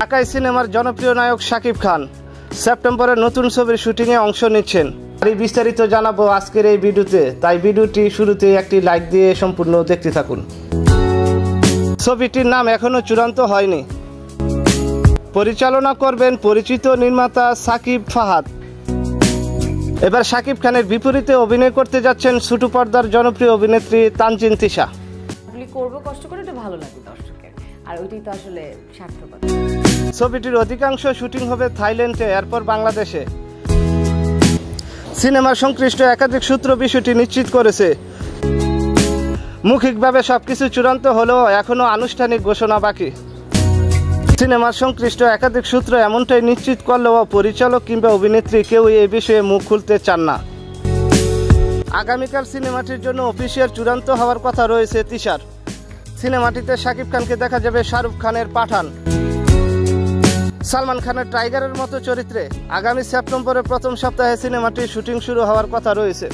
ঢাকাই সিনেমার জনপ্রিয় নায়ক শাকিব খান সেপ্টেম্বরে নতুন ছবির শুটিংয়ে অংশ নিচ্ছেন। এই বিস্তারিত জানাবো আজকের এই ভিডিওতে, তাই ভিডিওটি শুরুতে একটি লাইক দিয়ে সম্পূর্ণ দেখতে থাকুন। ছবিটির নাম এখনো চূড়ান্ত হয়নি। পরিচালনা করবেন পরিচিত নির্মাতা সাকিব ফাহাদ। এবার শাকিব খানের বিপরীতে অভিনয় করতে যাচ্ছেন ছোট পর্দার জনপ্রিয় অভিনেত্রী তানজিন তিশা। করবো কষ্ট করে, এটা ভালো লাগে দর্শকের, আর ওইটাই তো আসলে সার্থকতা। ছবিটির অধিকাংশ শুটিং হবে থাইল্যান্ডে, এরপর বাংলাদেশে। সিনেমার সংশ্লিষ্ট একাধিক সূত্র বিষয়টি নিশ্চিত করেছে। মৌখিকভাবে সবকিছু চূড়ান্ত হলেও এখনো আনুষ্ঠানিক ঘোষণা বাকি। সিনেমার সংশ্লিষ্ট একাধিক সূত্র এমনটাই নিশ্চিত করলেও পরিচালক কিংবা অভিনেত্রী কেউ এই বিষয়ে মুখ খুলতে চান না। আগামীকাল সিনেমাটির জন্য অফিসিয়াল চূড়ান্ত হওয়ার কথা রয়েছে তিশার। সিনেমাটিতে শাকিব খানকে দেখা যাবে শাহরুখ খানের পাঠান, সালমান খানের টাইগারের মতো চরিত্রে। আগামী সেপ্টেম্বরের প্রথম সপ্তাহে সিনেমাটির শুটিং শুরু হওয়ার কথা রয়েছে।